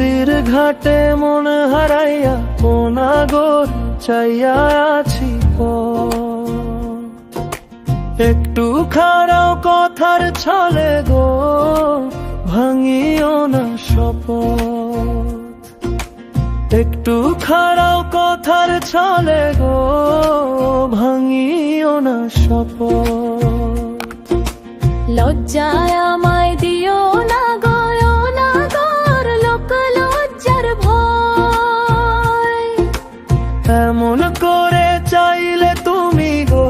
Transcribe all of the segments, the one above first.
নদীর ঘাটে মন হারাইয়া কোনাগর চাইয়া আছি একটু খারাও কথার ছলে গো ভাঙিও না শপথ একটু খারাও কথার ছলে গো ভাঙিও না শপথ লজ্জায় আমায় দিও না গো না গর লোক লজ্জার ভয় এমন করে চাইলে তুমি গো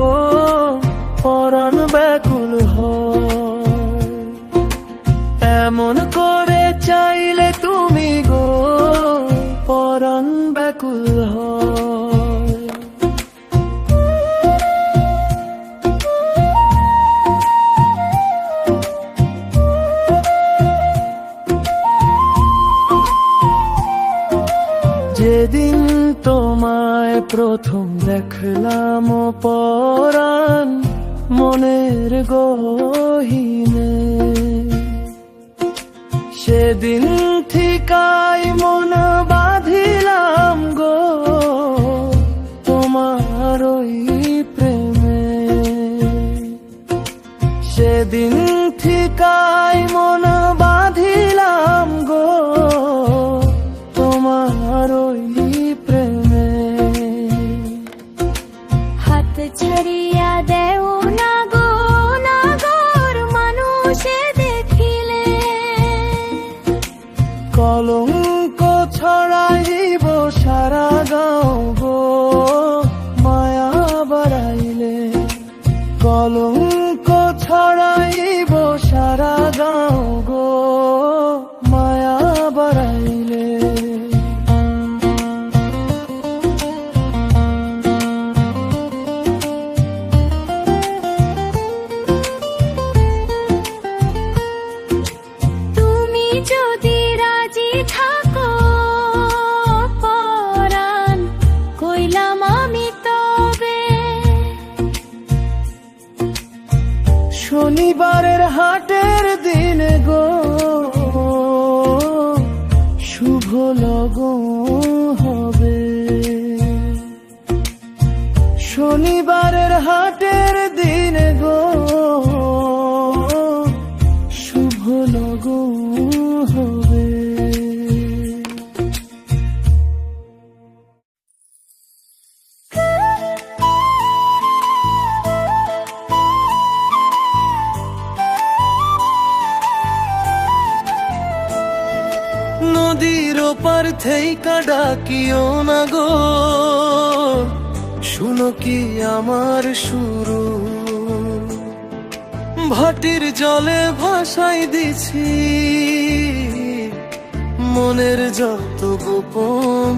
পরাণ ব্যাকুল হয় এমন করে চাইলে তুমি গো পরাণ ব্যাকুল হয় যেদিন তোমায় প্রথম দেখলাম পরাণ মনের গহীনে সেদিন ঠিকাই মন বাঁধিলাম গো তোমার ওই প্রেমে সেদিন ঠিকাই মন বাঁধিলাম গো তোমার ওই প্রেমে হাত ছাড়িয়া দেও না গো না গর মানুষে দেখিলে কলঙ্ক ছড়াইব সারা গাঁও গো মায়া বাড়াইলে কলঙ্ক ছড়াইব সারা গাঁও গো মায়া বাড়াইলে তুমি যদি রাজি থাকো পরাণ কইলাম আমি তবে শনিবারের হাটের দিন গো শুভ লগন হবে শনিবারের হাটের দিন গো শুভ লগন হবে নদীর ওপার থেইকা ডাকিও না গো শুনো কি আমার শুরু ভাটির জলে ভাসাই দিছি মনের যত গোপন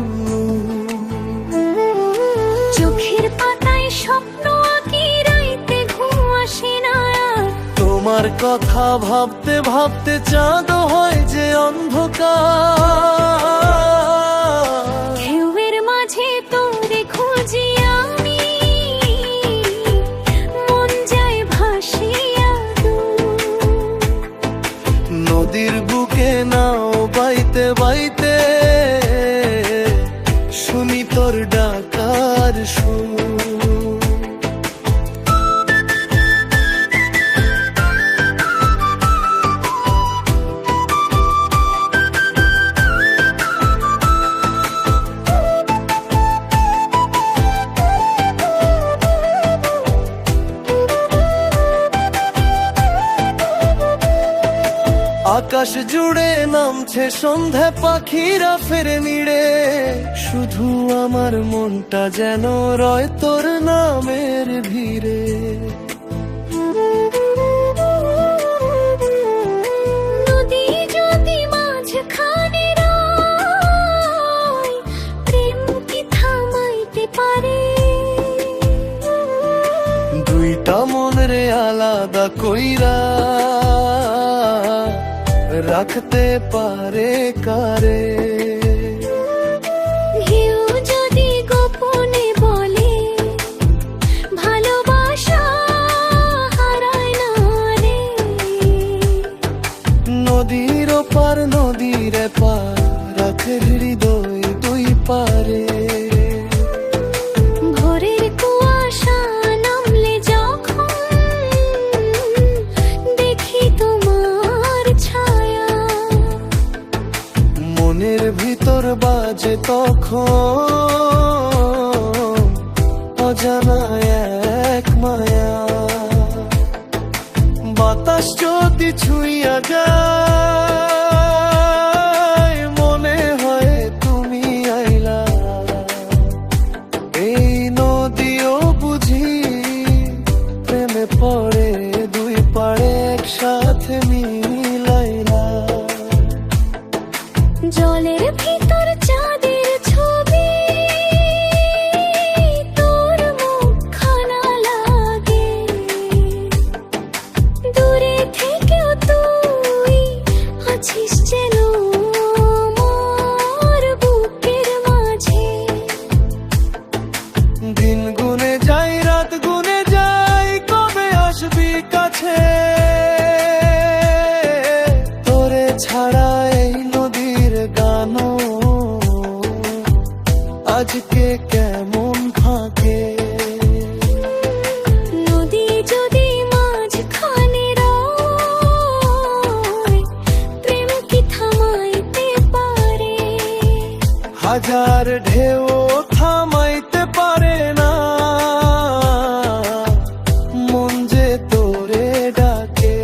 চোখের পাতায় স্বপ্ন আঁকি রাইতে ঘুম আসে না আর তোমার কথা ভাবতে ভাবতে চাঁদ হয় যে অন্ধকার ঢেউয়ের মাঝে তোরে খুঁজি আমি মন যায় ভাসিয়া নদীর বুকে নাও বাইতে বাইতে শুনি তোর ডাকার সুর আকাশ জুড়ে নামছে সন্ধ্যা পাখিরা ফেরে নিড়ে শুধু আমার মনটা যেন রয় তোর নামের ভিড়ে নদী যদি মাঝখানে রয় প্রেম কি থামাইতে পারে দুইটা মন রে আলাদা কইরা রাখতে পারে কারে কেউ যদি গোপনে বলে ভালোবাসা হারায় না রে নদীর ওপার নদীর পার সুখের হৃদয় দুই পারে। ভোরের কুয়াশা নামলে যখন দেখি তোমার ছায়া, মনের ভিতর বাজে তখন অজানা এক মায়া। বাতাস যদি ছুঁইয়া যায় মনে হয় তুমি আইলা। এই নদীও বুঝি প্রেমে পড়ে দুই পাড়ে একসাথে মিলাইলা। জলের ভিতর চাঁদের ছবি, তোর মুখখানা লাগে। দূরে থেকেও তুই আছিস যেন মোর বুকের মাঝে। দিন গুনে যাই রাত গুনে যাই কবে আসবি কাছে। তোরে ছাড়া এই নদীর গানও আজকে কেমন থাকে। নদী যদি মাঝখানে রয়, প্রেম কি থামাইতে পারে? হাজার ঢেউ থামাইতে পারে না মন যে তোরে ডাকে।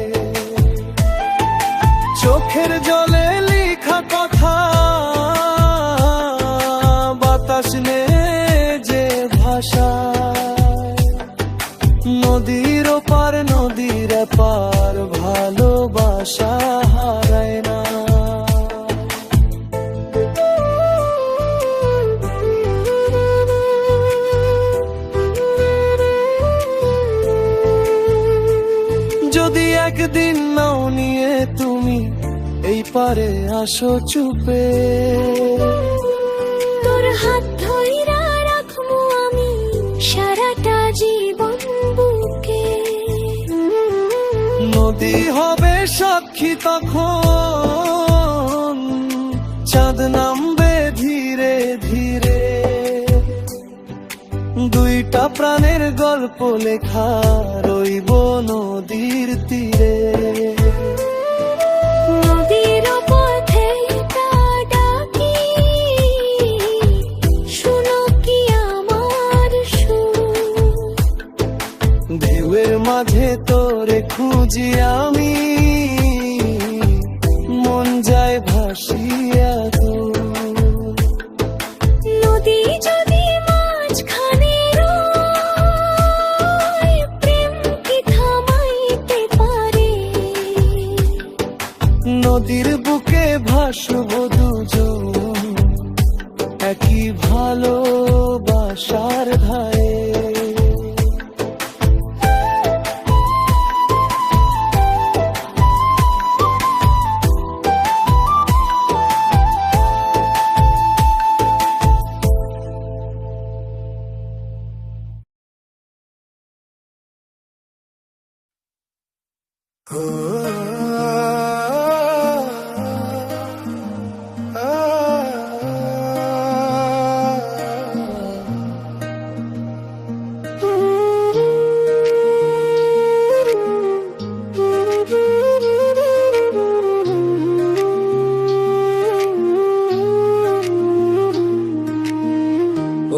চোখের জলে লেখা কথা বাতাস নে যে ভাষা। নদীর ওপার নদীর পার ভালোবাসা হারায় না। যদি একদিন নাও নিয়ে তুমি এই পারে আসো চুপে। তোর হাত ধইরা রাখবো আমি সারাটা জীবন বুকে। নদী হবে সাক্ষী তখন চাঁদ নামবে ধীরে ধীরে। দুইটা প্রাণের গল্প লেখা রইব নদীর তীরে। নদীর পথে ডাকি, শুনো কি আমার সুর। ঢেউয়ের মাঝে তোরে খুঁজি আমি মন যায় ভাসিয়া দূর। নদী যদি মাঝখানে রয়, প্রেম কি থামাইতে পারে? নদীর বুকে ভাসব দুজন একই ভালোবাসার ধারে।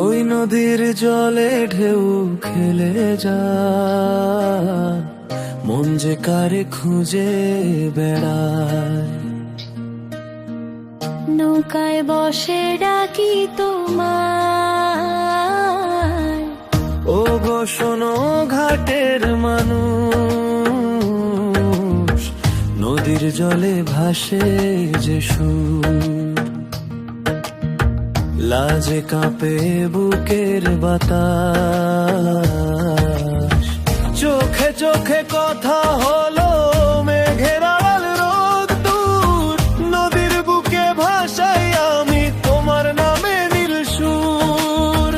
ওই নদীর জলে ঢেউ খেলে যায় মন যে কারে খুঁজে বেড়ায়। নৌকায় বসে ডাকি তোমায়, ও গো শোনো ঘাটের মানুষ নদীর জলে ভাসে যে সুর। লাজে কাঁপে বুকের বাতাস, চোখে চোখে কথা হলো মেঘের আড়াল রোদ দূর। নদীর বুকে ভাসাই আমি তোমার নামে নীল সুর।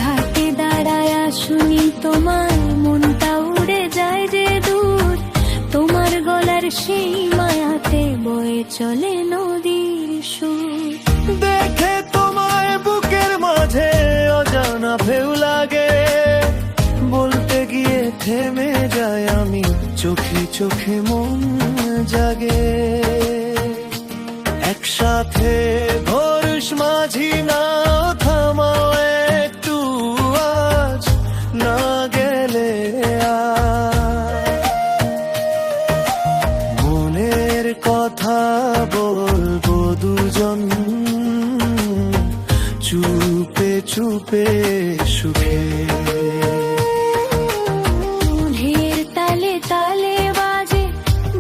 ঘাটে দাঁড়ায় শুনি তোমার মনটা উড়ে যায় যে দূর। তোমার গলার সেই মায়াতে বয়ে চলে নদীর সুর। দেখে তোমায় বুকের মাঝে অজানা ঢেউ লাগে, বলতে গিয়ে থেমে যায় আমি, চোখে চোখে মন জাগে। একসাথে ধরুস মাঝি নাও, থামাও একটু আজ, না গেলে মনের কথা বলবো দুজন, চুপে চুপে সুখে। মনের তালে তালে বাজে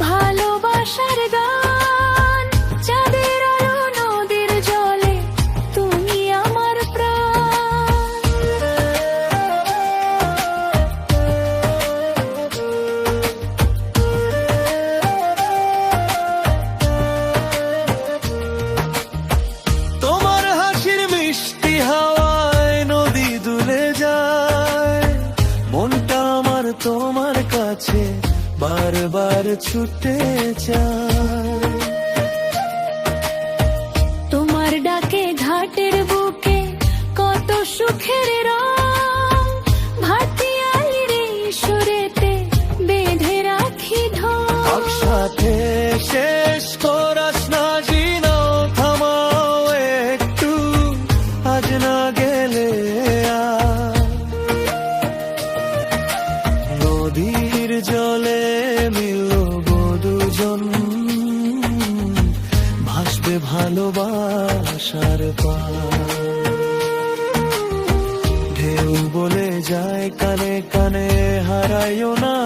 ভালোবাসার গান, চাঁদের আলো নদীর জলে তুমি আমার প্রাণ। তোমার হাসির মিষ্টি হাওয়ায় নদী দুলে যায়, মনটা আমার তোমার কাছে বারবার ছুটে চায়। তোমার ডাকে ঘাটের বুকে কত সুখের রং, ভাটিয়ালির এই সুরেতে বেঁধে রাখি ঢং। একসাথে শেষ করাস না জিনাও, থামাও একটু আজ, না গেলে নদীর জলে মিলব দুজন, ভাসবে ভালোবাসার পার। ঢেউ বলে যায় কানে কানে, হারাইও না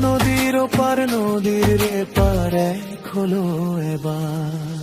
নদীর ওপার, নদীর এপার এক হলো এবার।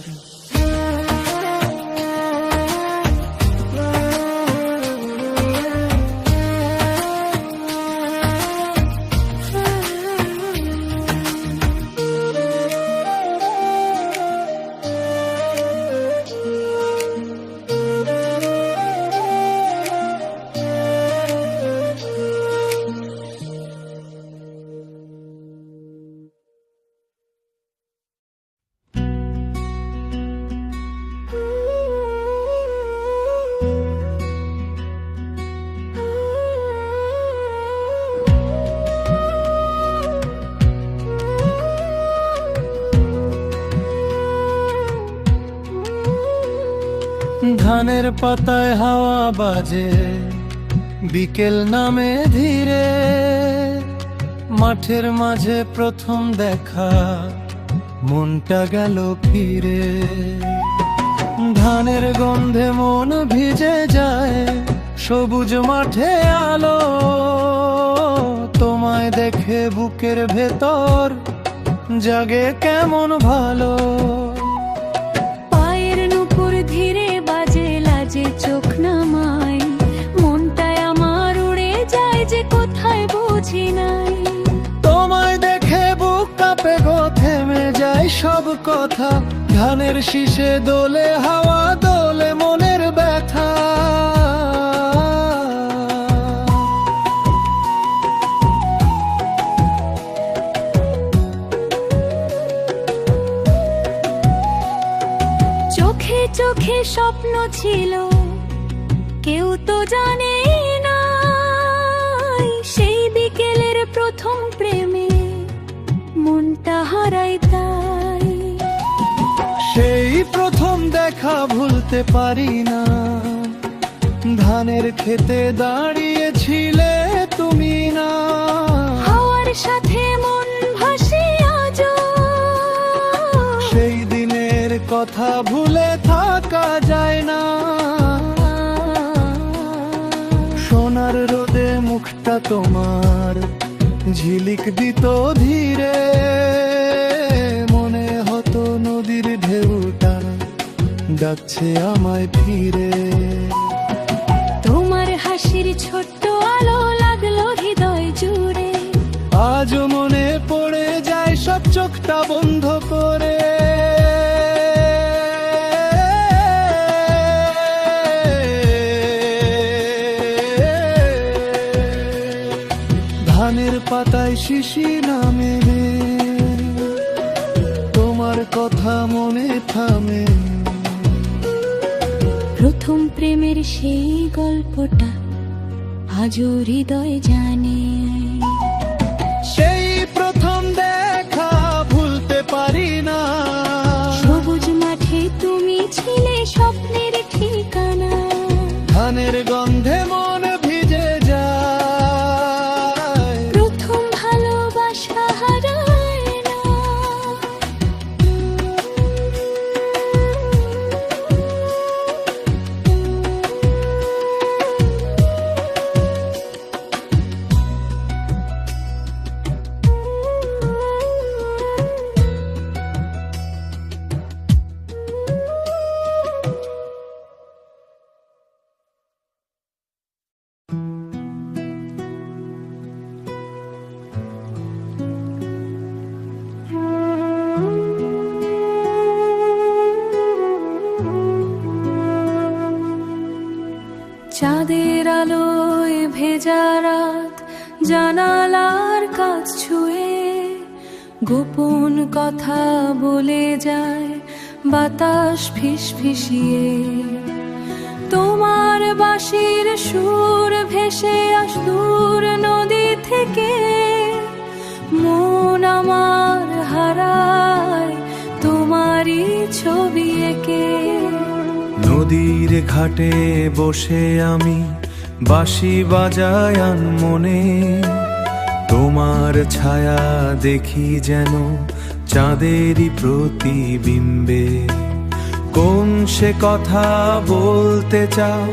ধানের পাতায় হাওয়া বাজে, বিকেল নামে ধীরে, মাঠের মাঝে প্রথম দেখা, মনটা গেল ফিরে। ধানের গন্ধে মন ভিজে যায়, সবুজ মাঠে আলো, তোমায় দেখে বুকের ভেতর জাগে কেমন ভালো। পায়ের নুপুর ধীরে বাজে, লাজে চোখ নামাই, মনটায় আমার উড়ে যায় যে কোথায় বুঝি নাই। তোমায় দেখে বুক কাঁপে গো, থেমে যায় সব কথা, ধানের শীষে দোলে হাওয়া, দোলে মনের ব্যথা। চোখে চোখে স্বপ্ন ছিল, কেউ তো জানে না, সেই বিকেলের প্রথম প্রেমে মনটা হারাই তাই। সেই প্রথম দেখা ভুলতে পারি না, ধানের খেতে দাঁড়িয়েছিলে তুমি না। হাওয়ার সাথে মন ভাসে আজও, সেই দিনের কথা ভুলে থাকা যায় না। সোনার রোদে মুখটা তোমার ঝিলিক দিত ধীরে, মনে হতো নদীর ঢেউটা ডাকছে আমায় ফিরে। তোমার হাসির ছোট্ট আলো লাগলো হৃদয় জুড়ে, আজও মনে পড়ে যায় সব চোখটা বন্ধ করে। ধানের পাতায় শিশি নামে, তোমার কথা মনে থামে। প্রথম প্রেমের সেই গল্পটা আজও হৃদয় জানে। সেই প্রথম দেখা ভুলতে পারি না। সবুজ মাঠে তুমি ছিলে স্বপ্নের ঠিকানা। ধানের গন্ধে মন ভিজে যায়। প্রথম ভালোবাসা হারায় না। চাঁদের আলোয় ভেজা রাত, জানালার কাছ ছুঁয়ে গোপন কথা বলে যায় বাতাস ফিসফিসিয়ে। তোমার বাঁশির সুর ভেসে আস দূর নদী থেকে। মন আমার হারায় তোমারই ছবি এঁকে। নদীর ঘাটে বসে আমি বাঁশি বাজাই আনমনে। তোমার ছায়া দেখি যেন চাঁদেরই প্রতিবিম্বে। কোন সে কথা বলতে চাও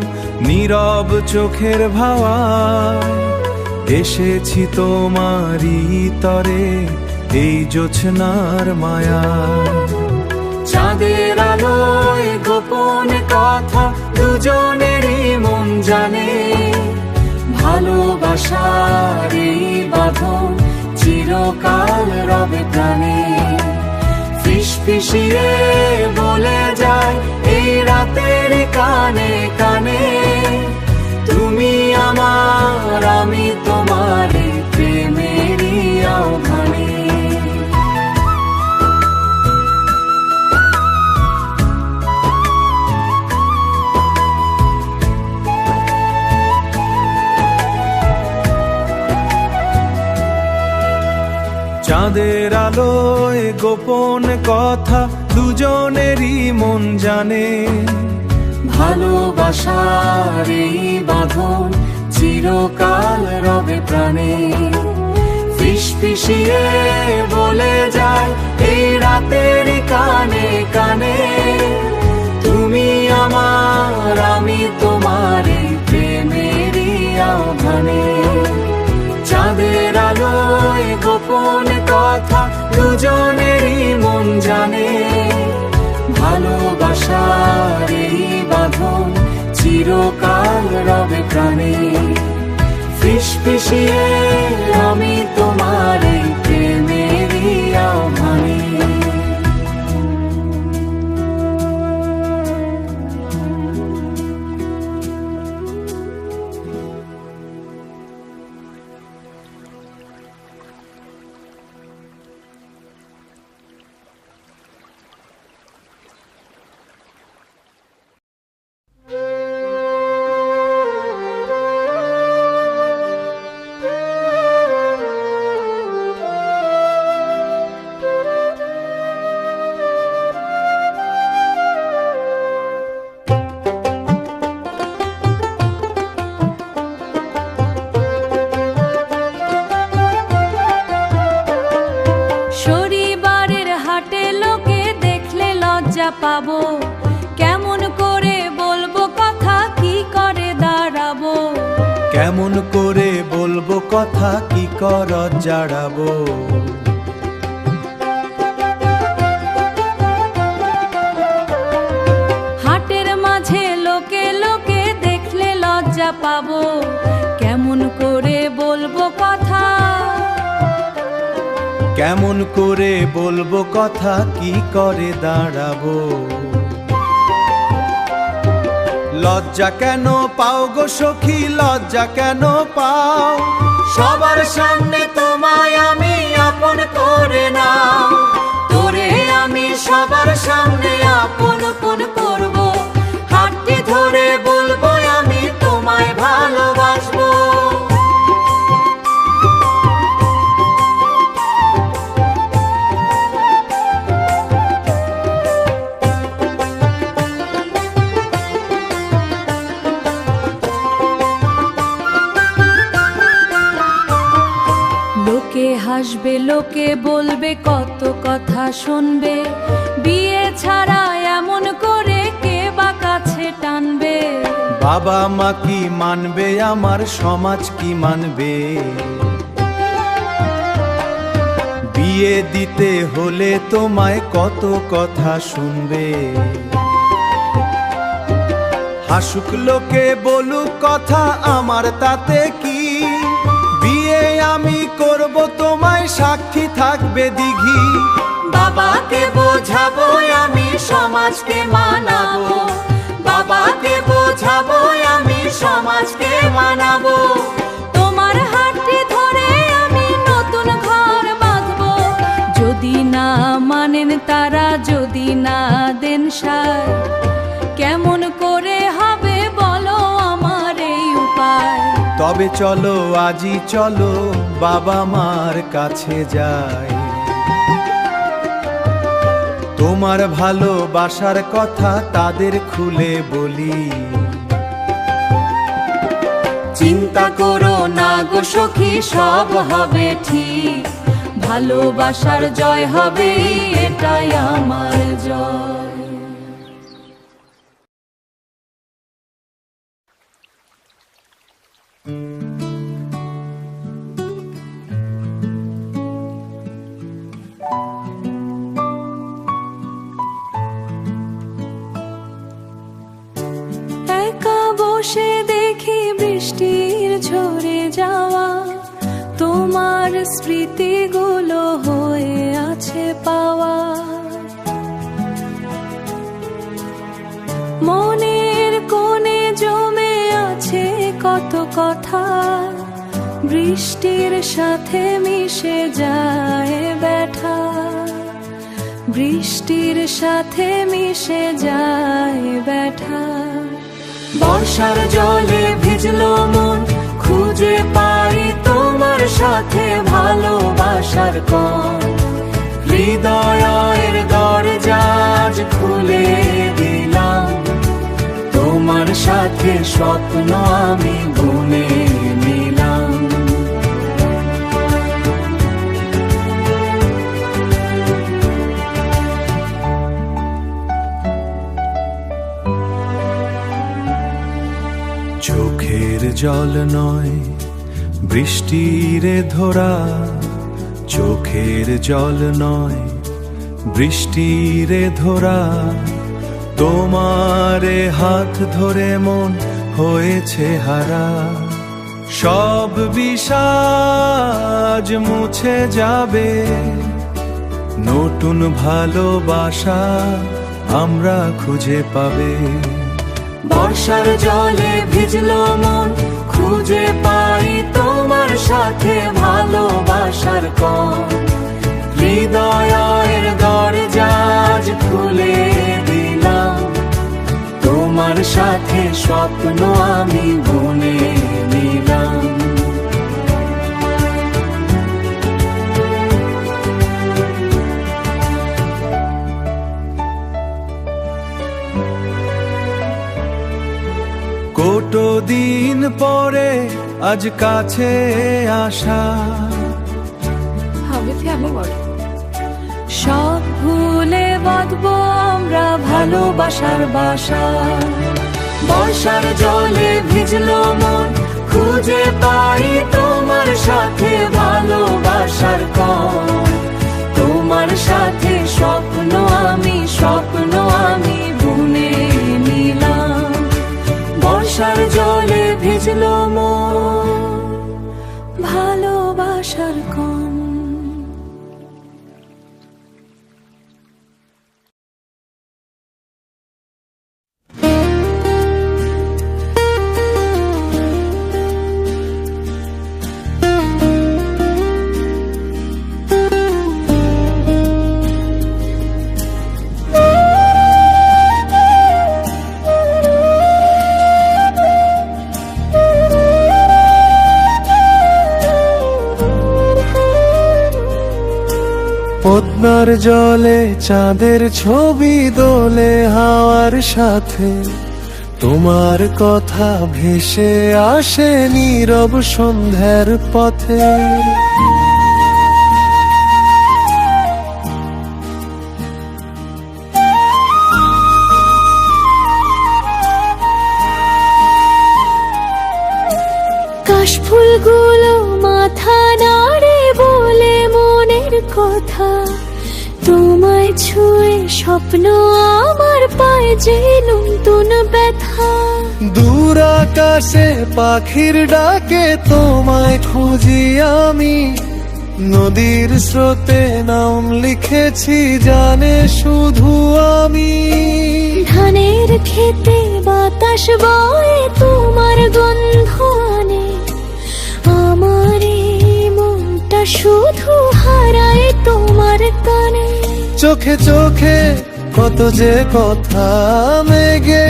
নীরব চোখের ভাওয়ায়। এসেছি তোমারই তরে এই জোছনার মায়া। চাঁদের আলোয় গোপন কথা দুজনেরই মন জানে। ভালোবাসার এই বাঁধন চিরকাল রবে প্রাণে। ফিসফিসিয়ে বলে যায় এই রাতের কানে কানে। তুমি আমার আমি তোমার এই প্রেমেরই আহ্বানে। চাঁদের আলোয় গোপন কথা দুজনেরই মন জানে। ভালোবাসার এই বাঁধন চিরকাল রবে প্রাণে। ফিসফিসিয়ে বলে যায় এই রাতের কানে কানে। তুমি আমার আমি তোমার এই প্রেমেরই আহ্বানে। চাঁদের আলোয় গোপন কথা দুজনেরই মন জানে। ভালোবাসার এই বাঁধন চিরকাল রবে প্রাণে। ফিসফিসিয়ে আমি তোমার এই প্রেমেরই আহ্বানে। পাবো কেমন করে বলবো কথা কি করে দাঁড়াবো। কেমন করে বলবো কথা কি কর জাড়াবো। হাটের মাঝে লোকে লোকে দেখলে লজ্জা পাবো কেমন করে বলবো কথা। কেমন করে বলবো কথা কি করে দাঁড়াবো। লজ্জা কেন পাও গো সখী লজ্জা কেন পাও। সবার সামনে তোমায় আমি আপন করে নাও। তোরে আমি সবার সামনে আপন আপন করব, হাতটি ধরে বলবো আমি তোমায় ভালোবাসবো। লোকে হাসবে, লোকে বলবে, কত কথা শুনবে, বিয়ে ছাড়া এমন করে কে বা কাছে টানবে। বাবা মা কি মানবে, আমার সমাজ কি মানবে? বিয়ে দিতে হলে তোমায় কত কথা শুনবে। হাসুক লোকে বলুক কথা, আমার তাতে কি? বিয়ে আমি করব, তোমায় সাক্ষী থাকবে দিঘি। বাবাকে বোঝাবো আমি সমাজকে মানাবো, বাবাকে বোঝাবো আমি সমাজকে মানাবো। তোমার হাতটি ধরে আমি নতুন ঘর বাঁধবো, যদি না মানেন তারা, যদি না দেন সায়, কেমন করে হবে বলো আমার এই উপায়। তবে চলো আজই চলো বাবা মার কাছে যাই, তোমার ভালোবাসার কথা তাদের খুলে বলি। চিন্তা করো না গো সখী, সব হবে ঠিক, ভালোবাসার জয় হবে, এটাই আমার জয়। একা বসে দেখি বৃষ্টির ঝরে যাওয়া, তোমার স্মৃতিগুলো হয়ে আছে পাওয়া। মনের কোণে জমে আছে কত কথা, বৃষ্টির সাথে মিশে যায় ব্যথা, বৃষ্টির সাথে মিশে যায় ব্যথা। বর্ষার জলে ভিজলো মন, খুঁজে পাই তোমার সাথে ভালোবাসার কোণ। হৃদয়ের দরজা আজ খুলে দিলাম, তোমার সাথে স্বপ্ন আমি বুনে নিলাম। চোখের জল নয় বৃষ্টিরে ধরা, চোখের জল নয় বৃষ্টিরে ধরা, তোমারে হাত ধরে মন হয়েছে হারা। সব বিষাদ মুছে যাবে, নতুন ভালোবাসা আমরা খুঁজে পাবে। বর্ষার জলে ভিজলো মন, খুঁজে পাই তোমার সাথে ভালোবাসার কোণ। হৃদয়ের দরজা আজ খুলে দিলাম, তোমার সাথে স্বপ্ন আমি বুনে নিলাম। কত দিন পরে আজ কাছে আসা, সব ভুলে বাঁধবো আমরা ভালোবাসার বাসা। বর্ষার জলে ভিজলো মন, খুঁজে পাই তোমার সাথে ভালোবাসার কোণ। তোমার সাথে স্বপ্ন আমি বুনে নিলাম। বর্ষার জলে ভিজলো মন, ভালোবাসার কোণ। পদ্মার জলে চাঁদের ছবি দোলে হাওয়ার সাথে, তোমার কথা ভেসে আসে নীরব সন্ধ্যার পথে। কাশফুলগুলো মাথা নাড়ে বলে মনের কথা, তোমায় ছুঁয়ে স্বপ্ন আমার পায় যে নতুন ব্যথা। দূর আকাশে পাখির ডাকে তোমায় খুঁজি আমি, নদীর স্রোতে নাম লিখেছি জানে শুধু আমি। ধানের খেতে বাতাস বয়ে তোমার গন্ধ আনে, আমার এই মনটা শুধু হারায় তোমার টানে। চোখে চোখে কত যে কথা মেঘে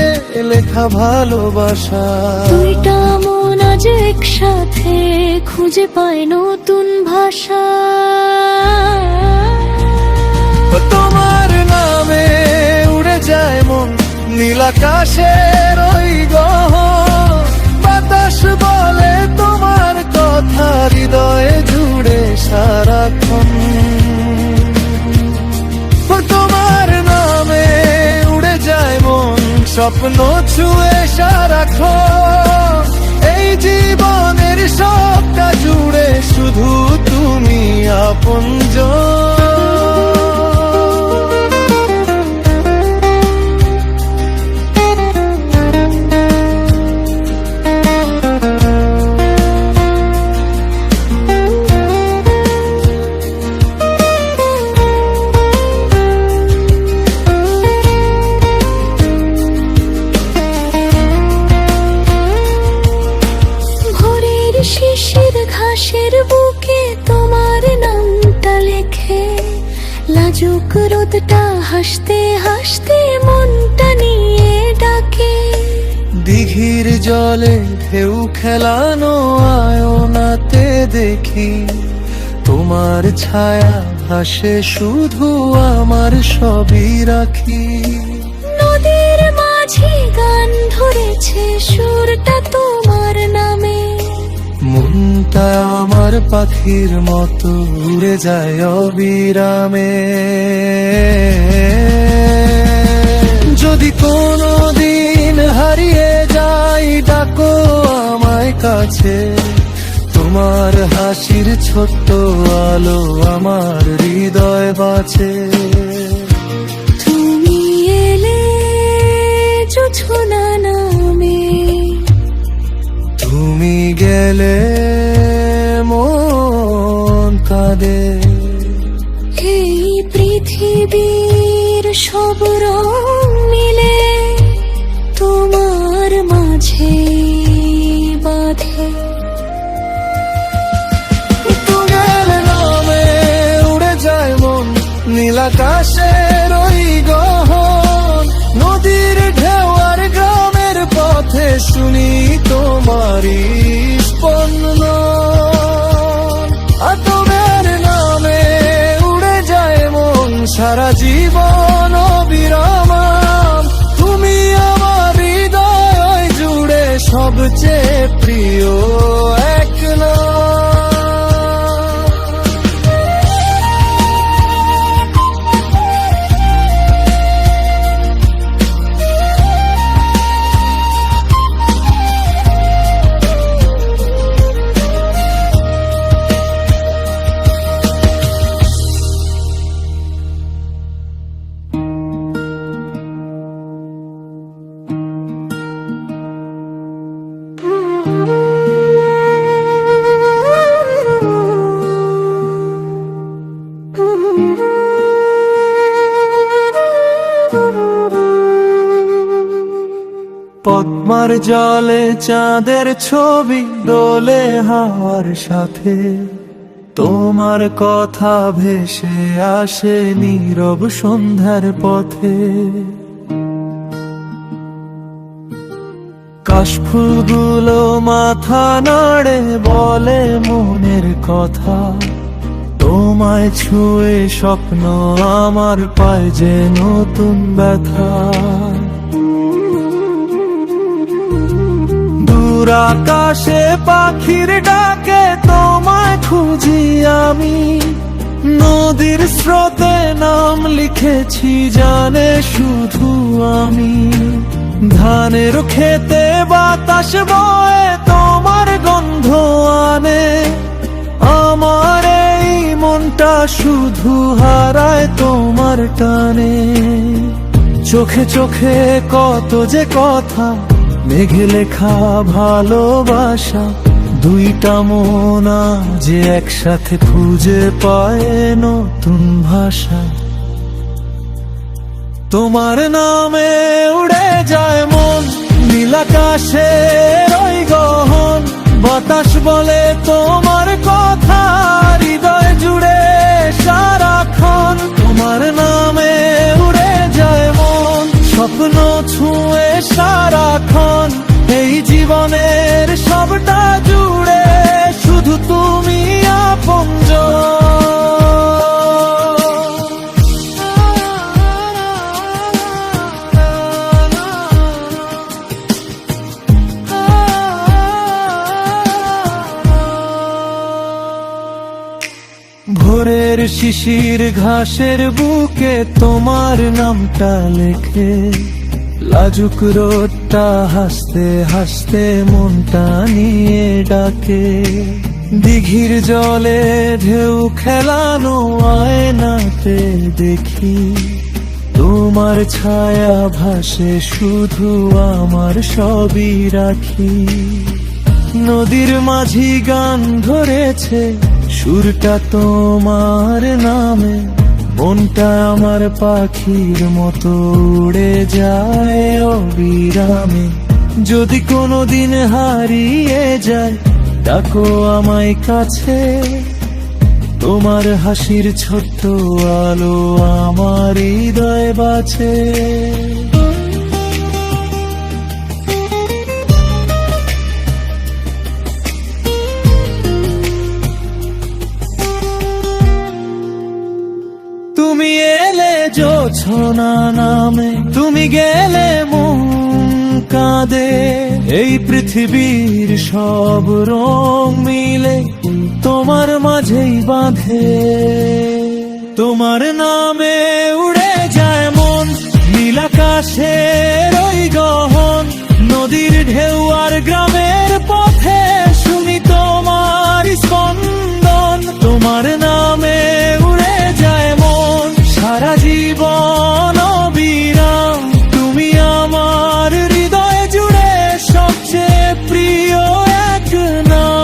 লেখা ভালোবাসা, দুইটা মন আজ একসাথে খুঁজে পায় নতুন ভাষা। তোমার নামে উড়ে যায় মন নীল আকাশের ওই গহন, বাতাস বলে তোমার কথা হৃদয়ে জুড়ে সারাক্ষণ। তোমার নামে উড়ে যায় মন স্বপ্ন ছুঁয়ে সারাক্ষণ, এই জীবনের সবটা জুড়ে শুধু তুমি আপনজন। শিশির ঘাসের বুকে তোমার নামটা লেখে, লাজুক রোদটা হাসতে হাসতে মনটা নিয়ে ডাকে। দিঘির জলে ঢেউ খেলানো আয়নাতে দেখি, তোমার ছায়া ভাসে শুধু আমার সবই রাখি। নদীর মাঝে গান ধরেছে সুরটা তোমার নামে, মনটা আমার পাখির মতো উড়ে যায় অবিরামে। যদি কোনো দিন হারিয়ে যাই ডাকো আমায় কাছে, তোমার হাসির ছোট্ট আলো আমার হৃদয় বাঁচে। তুমি এলে জোছনা নামে, তুমি গেলে মন কাঁদে। এই পৃথিবীর সব রং মিলে তোমার মাঝে বাঁধে। তোমার নামে উড়ে যায় মন নীল আকাশের ওই গহন, নদীর ঢেউ আর গ্রামের পথে শুনি তোমারই স্পন্দন। আর তোমার নামে উড়ে যায় মন সারা জীবন অবিরাম। তুমি আমার হৃদয় জুড়ে সবচেয়ে প্রিয় এক নাম। পদ্মার জলে চাঁদের ছবি দোলে হাওয়ার সাথে, তোমার কথা ভেসে আসে নীরব সন্ধ্যার পথে। কাশফুলগুলো মাথা নাড়ে বলে মনের কথা, তোমায় ছুঁয়ে স্বপ্ন আমার পায় যে নতুন ব্যথা। দূর আকাশে পাখির ডাকে তোমায় খুঁজি আমি, নদীর স্রোতে নাম লিখেছি জানে শুধু আমি। ধানের খেতে বাতাস বয়ে তোমার গন্ধ আনে, আমার এই মনটা শুধু হারায় তোমার টানে। চোখে চোখে কত যে কথা, মেঘে লেখা ভালোবাসা, দুইটা মন যে একসাথে খুঁজে পায় নতুন ভাষা। তোমার নামে উড়ে যায় মন নীল আকাশের ওই গহন, বাতাস বলে তোমার কথা হৃদয় জুড়ে সারাক্ষণ। তোমার নামে উড়ে যায় মন স্বপ্ন ছুঁয়ে সারাক্ষণ, এই জীবনের সবটা জুড়ে শুধু তুমি আপনজন। ভোরের শিশির ঘাসের বুকে তোমার নামটা লেখে, লাজুক রোদটা হাসতে হাসতে মনটা নিয়ে ডাকে। দিঘির জলে ঢেউ খেলানো আয়নাতে দেখি, তোমার ছায়া ভাসে শুধু আমার সবই রাখি। নদীর মাঝি গান ধরেছে সুরটা তোমার নামে, মনটা আমার পাখির মতো উড়ে যায় অবিরামে। যদি কোনোদিন হারিয়ে যায় ডাকো আমায় কাছে, তোমার হাসির ছোট্ট আলো আমার হৃদয় বাঁচে। তুমি এলে জোছনা নামে, তুমি গেলে মন কাঁদে। এই পৃথিবীর সব রং মিলে তোমার মাঝেই বাঁধে। তোমার নামে উড়ে যায় মন নীল আকাশের ওই গহন, নদীর ঢেউ আর গ্রামের পথে শুনি তোমার স্পন্দন। তোমার নামে উড়ে যায় মন সারা জীবন অবিরাম, তুমি আমার হৃদয় জুড়ে সবচেয়ে প্রিয় এক নাম।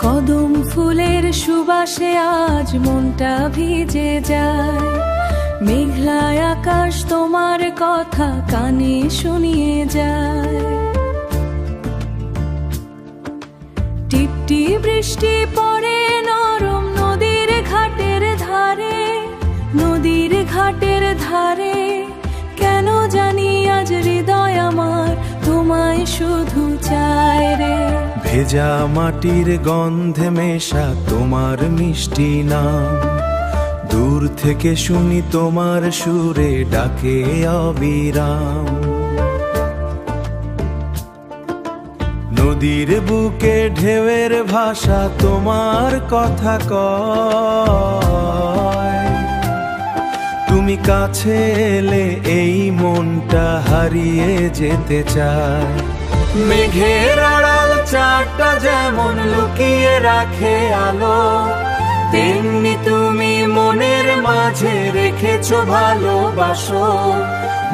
কদম ফুলের সুবাসে আজ মনটা ভিজে যায়, মেঘলায় আকাশ তোমার কথা কানে শুনিয়ে যায়। টিপটি বৃষ্টি পড়ে নরম নদীর ঘাটের ধারে, নদীর ঘাটের ধারে। কেন জানি আজ হৃদয় আমার তোমায় শুধু চায় রে। ভেজা মাটির গন্ধে মেশা তোমার মিষ্টি নাম, দূর থেকে শুনি তোমার সুরে ডাকে অবিরাম। নদীর বুকে ঢেউয়ের ভাষা তোমার কথা কয়, তুমি কাছে এলে এই মনটা হারিয়ে যেতে চায়। মেঘের আড়াল চারটা যেমন লুকিয়ে রাখে আলো, তেমনি তুমি মনের মাঝে রেখেছো ভালোবাসো,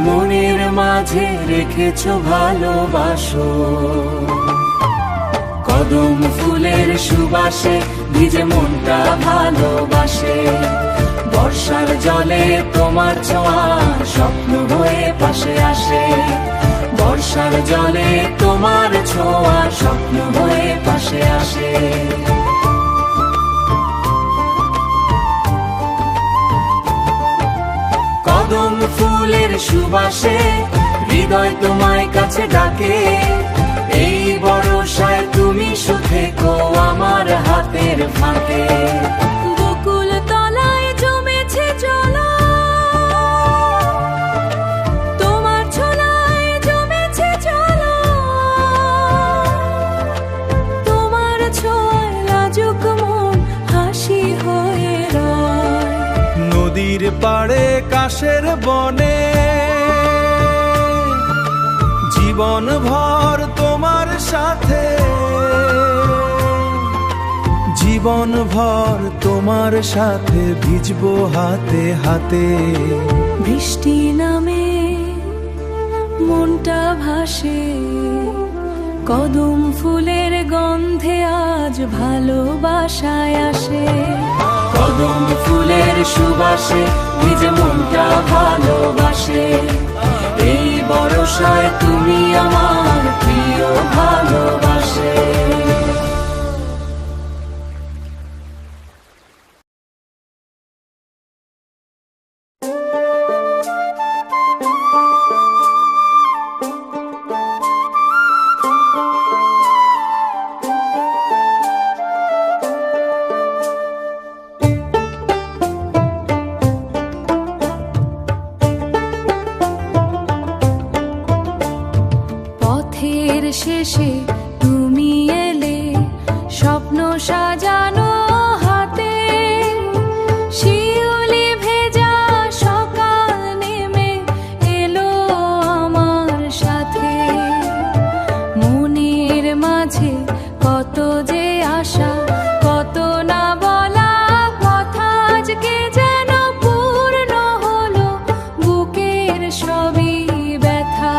মনের মাঝে রেখেছো ভালোবাসো। কদম ফুলের সুবাসে ভিজে মনটা ভালোবাসে, বর্ষার জলে তোমার ছোঁয়া স্বপ্ন হয়ে পাশে আসে, বর্ষার জলে তোমার ছোঁয়া স্বপ্ন হয়ে পাশে আসে। কদম ফুলের সুবাসে হৃদয় তোমায় কাছে ডাকে, এই বর্ষায় তুমি সুথেকো আমার হাতের ফাঁকে। বকুল তলায় জমেছে জলা, তোমার ছোলায় জমেছে জলা, তোমার ছোঁয়ায় লাজুক মন হাসি হয়ে রয়। নদীর পাড়ে কাশের বনে জীবন ভর তোমার সাথে, জীবন ভর তোমার সাথে ভিজবো হাতে হাতে। বৃষ্টি নামে মনটা ভাসে, কদম ফুলের গন্ধে আজ ভালোবাসায় আসে। কদম ফুলের সুবাসে ভিজে মনটা ভালোবাসে, এই বর্ষায় তুমি আমার প্রিয় ভালোবাসে। পথের শেষে তুমি এলে স্বপ্ন সাজানো হাতে, শিউলি ভেজা সকাল নেমে এলো আমার সাথে। মনের মাঝে কত যে আশা, কত না বলা কথা, আজকে যেন পূর্ণ হলো বুকের সবই ব্যথা।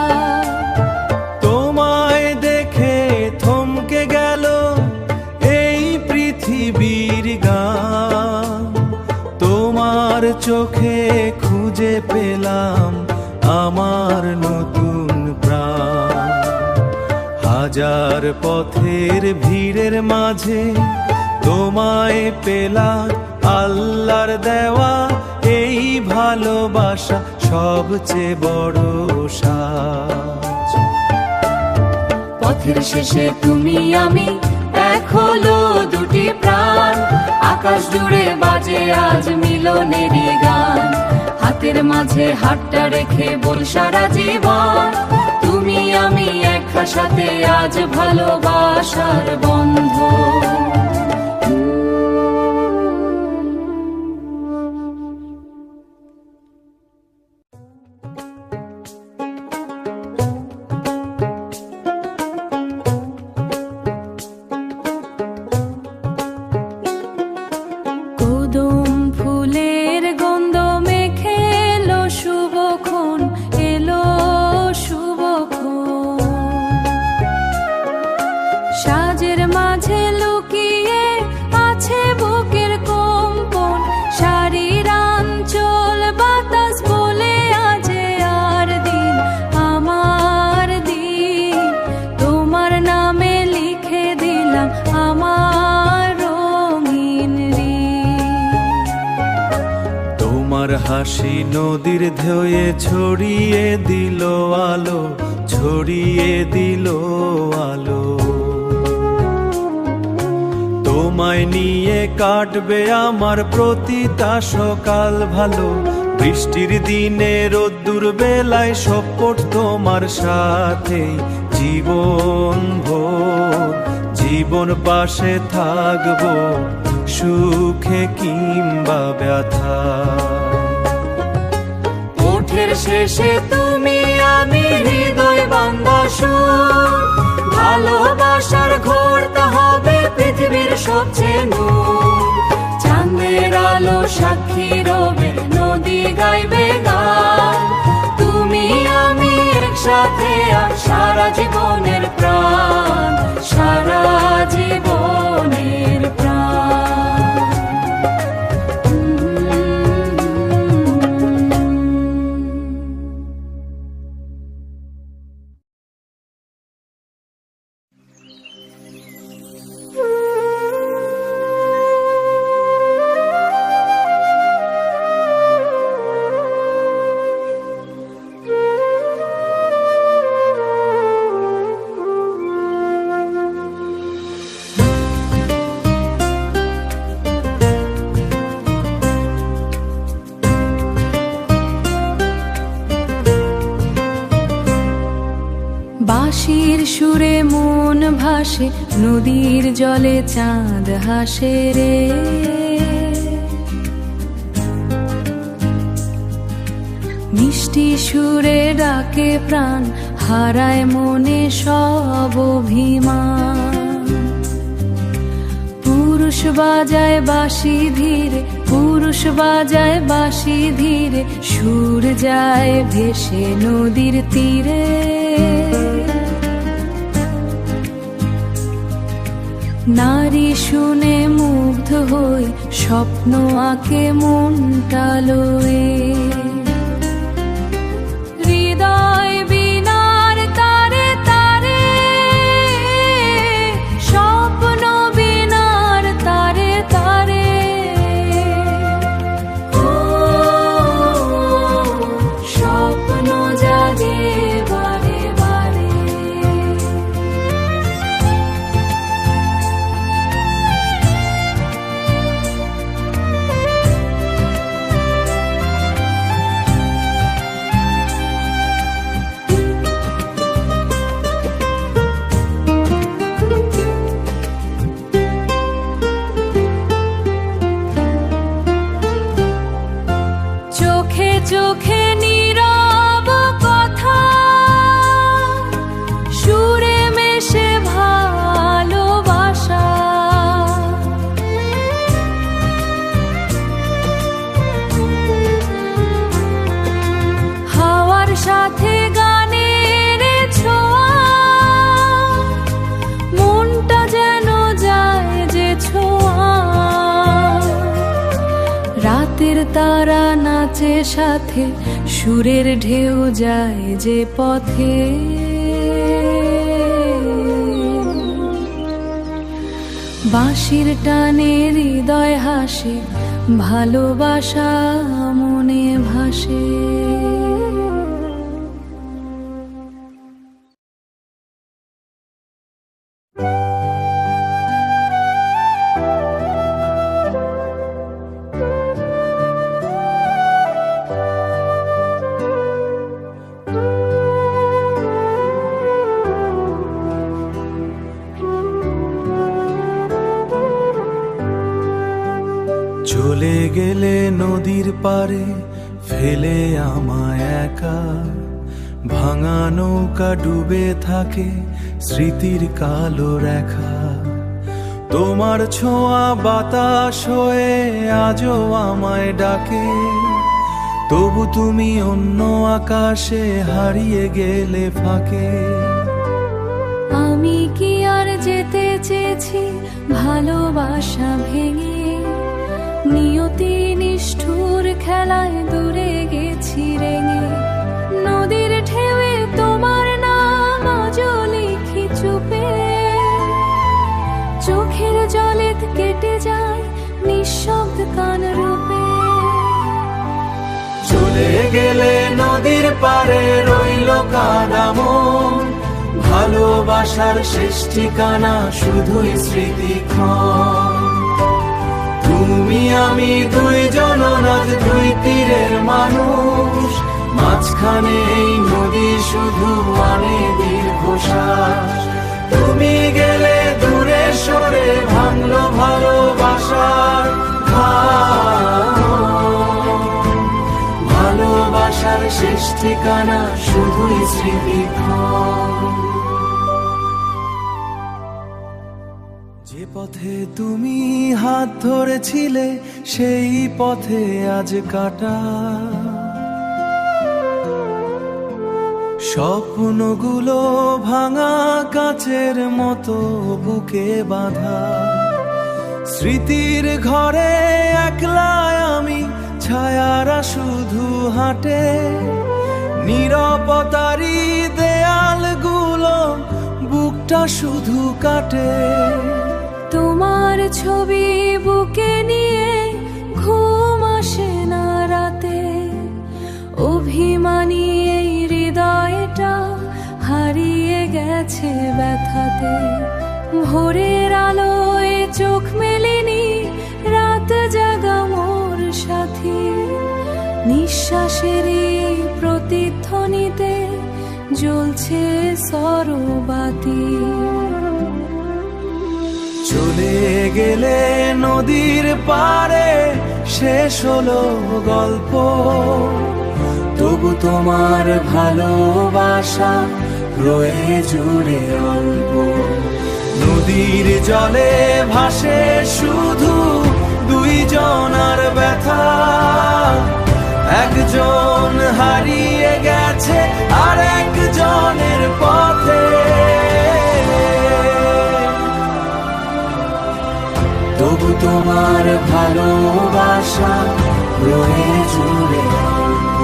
তোমায় দেখে থমকে গেল এই পৃথিবীর গান, তোমার চোখে খুঁজে পেলাম আমার নতুন প্রাণ। হাজার পথের ভিড়ের মাঝে তোমায় পেলাম, আল্লাহর দেওয়া এই ভালোবাসা সবচেয়ে বড় সাজ। পথের শেষে তুমি আমি এক হলো দুটি প্রাণ, আকাশ জুড়ে বাজে আজ মিলনেরই গান। হাতের মাঝে হাতটা রেখে বল সারা জীবন, তুমি আমি একসাথে আজ ভালোবাসার বন্ধন। কদম ফুলের গন্ধ মেখে এলো শুভক্ষণ, এলো শুভক্ষণ। সাজের মাঝে লুকিয়ে আছে বুকের কম্পন, শাড়ির আঁচল বাতাস বলে আজ আর দিন আমার দিন। তোমার নামে লিখে দিলাম আমার রঙিন ঋণ। তোমার হাসি নদীর ঢেউয়ে ছড়িয়ে দিল আলো, ছড়িয়ে দিল আলো। তোমায় নিয়ে কাটবে আমার প্রতিটা সকাল ভালো, বৃষ্টির দিনে রোদ্দুর বেলায় সপট তোমার সাথে। জীবন ভোর জীবন পাশে থাকবো, সুখে কিংবা ব্যথা। পথের শেষে তুমি আমি হৃদয় বান্ধা সুর, ভালোবাসার ঘোরটা হবে পৃথিবীর সবচেয়ে নূর। চাঁদের আলো সাক্ষী রবে, নদী গাইবে গান, তুমি আমি একসাথে আর সারা জীবনের প্রাণ, সারা জীবনের প্রাণ। বাঁশির সুরে মন ভাসে, নদীর জলে চাঁদ হাসে রে। মিষ্টি সুরে ডাকে প্রাণ, হারায় মনে সব অভিমান। পুরুষ বাজায় বাঁশি ধীরে, পুরুষ বাজায় বাঁশি ধীরে, সুর যায় ভেসে নদীর তীরে। নারী শুনে মুগ্ধ হই, স্বপ্ন আঁকে মনটা লয়ে। হৃদয় বিনার তারে তারে, স্বপ্ন বিনার তারে তারে। ও স্বপ্ন জাগে বারে বারে। চোখে চোখে নীরব কথা, সুরে মেশে ভালোবাসা। হাওয়ার সাথে গানের ছোঁয়া, মনটা যেন যায় যে ছোঁয়া। রাতের তারা নাচে সাথে, সুরের ঢেউ যায় যে পথে। বাঁশির টানে হৃদয় হাসে, ভালোবাসা মনে ভাসে। চলে গেলে নদীর পারে ফেলে আমায় একা, ভাঙা নৌকা ডুবে থাকে স্মৃতির কালো রেখা। তোমার ছোঁয়া বাতাস হয়ে আজও আমায় ডাকে, তবু তুমি অন্য আকাশে হারিয়ে গেলে ফাঁকে। আমি কি আর যেতে চেয়েছি ভালোবাসা ভেঙে, নিয়তি নিষ্ঠুর খেলায় দূরে গেছি রেঙে। নদীর ঢেউয়ে তোমার নাম আজও লিখি চুপে, চোখের জলে কেটে যায় নিঃশব্দ কান রূপে। চলে গেলে নদীর পারে রইল কাঁদা মন, ভালোবাসার শেষ ঠিকানা শুধুই স্মৃতিক্ষণ। তুমি আমি দুইজন আজ দুই তীরের মানুষ, মাঝখানে এই নদী শুধু মানে দীর্ঘশ্বাস। তুমি গেলে দূরে সরে ভাঙলো ভালোবাসার ভালোবাসার শেষ ঠিকানা শুধুই স্মৃতিক্ষণ। তুমি হাত ধরেছিলে সেই পথে আজ কাটা, স্বপ্নগুলো ভাঙা কাচের মতো বুকে বাঁধা। স্মৃতির ঘরে একলা আমি, ছায়ারা শুধু হাঁটে, নীরবতারি দেয়ালগুলো বুকটা শুধু কাটে। তোমার ছবি বুকে নিয়ে ঘুম আসে না রাতে, অভিমানী এই হৃদয়টা হারিয়ে গেছে ব্যথাতে। ভোরের আলোয় চোখ মেলেনি, রাত জাগা মোর সাথী, নিঃশ্বাসের এই প্রতিধ্বনিতে জ্বলছে সরবাতি। চলে গেলে নদীর পারে শেষ হলো গল্প, তবু তোমার ভালোবাসা রয়ে জুড়ে অল্প। নদীর জলে ভাসে শুধু দুইজনার ব্যথা, একজন হারিয়ে গেছে আর একজনের পথে। তবু তোমার ভালোবাসা রয়ে জুড়ে অল্প।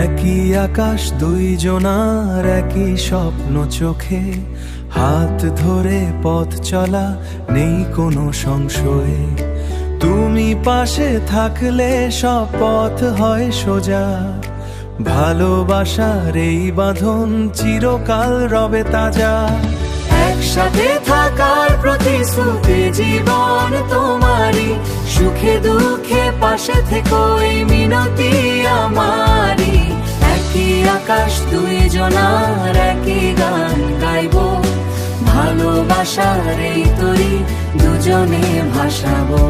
একই আকাশ দুইজনার, একই স্বপ্ন চোখে, হাত ধরে পথ চলা নেই কোনো সংশয়ে। তুমি পাশে থাকলে সব পথ হয় সোজা, ভালোবাসার এই বাঁধন চিরকাল রবে তাজা। একসাথে থাকার প্রতিশ্রুতি জীবন তোমারই, সুখে দুঃখে পাশে থেকো এই মিনতি আমারই। একই আকাশ দুইজনার, একই গান গাইবো, ভালোবাসার এই তরি দুজনে ভাসাবো।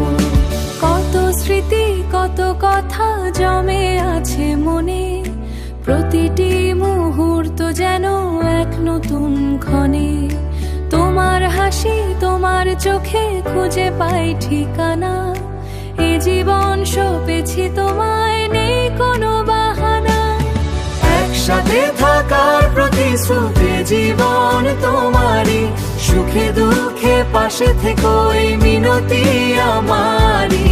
কত স্মৃতি কত কথা জমে আছে মনে, প্রতিটি মুহূর্ত যেন এক নতুন ক্ষণে। তোমার হাসি তোমার চোখে খুঁজে পাই ঠিকানা, এ জীবন সপেছি তোমায় নেই কোনো বাহানা। একসাথে থাকার প্রতিশ্রুতি জীবন তোমারই, সুখে দুঃখে পাশে থেকো এই মিনতি আমারই।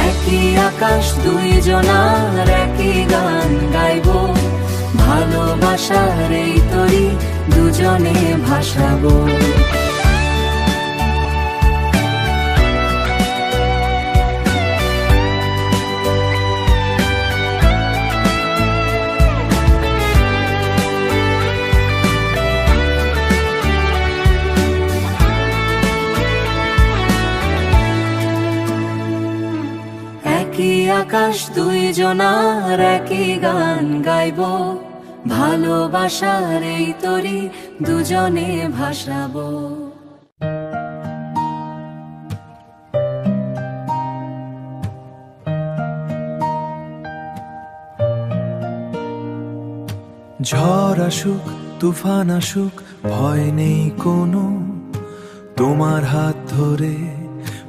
একই আকাশ দুইজনার, একই গান গাইবো, ভালোবাসার এই তরি দুজনে ভাসাবো। একই আকাশ দুইজনার, একই গান গাইবো, ভালোবাসার এই তরি দুজনে ভাসাবো। ঝড় আসুক তুফান আসুক ভয় নেই কোনো, তোমার হাত ধরে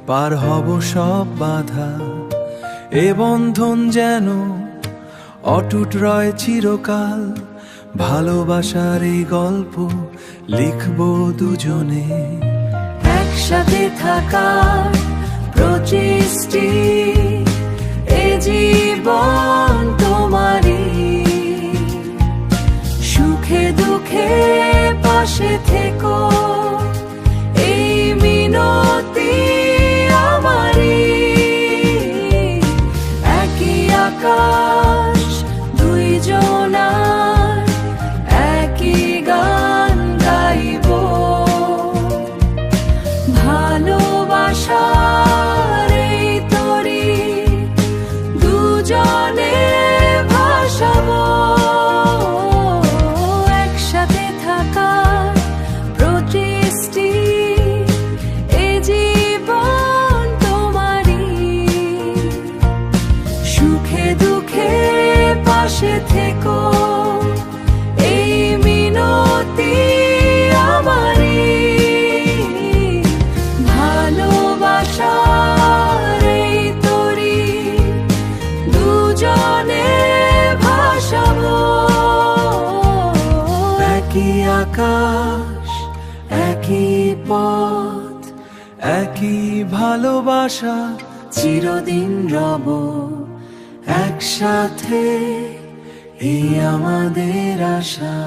পার হব সব বাধা। এ বন্ধন যেন অটুট রয় চিরকাল, ভালোবাসার এই গল্প লিখবো দুজনে। একসাথে থাকার প্রচেষ্টি, এ জীবন তোমারই, সুখে দুঃখে পাশে থেকো এই মিনতি আমারই। একই আকাশ আকাশ, একই পথ, একই ভালোবাসা, চিরদিন রব একসাথে, এই আমাদের আশা।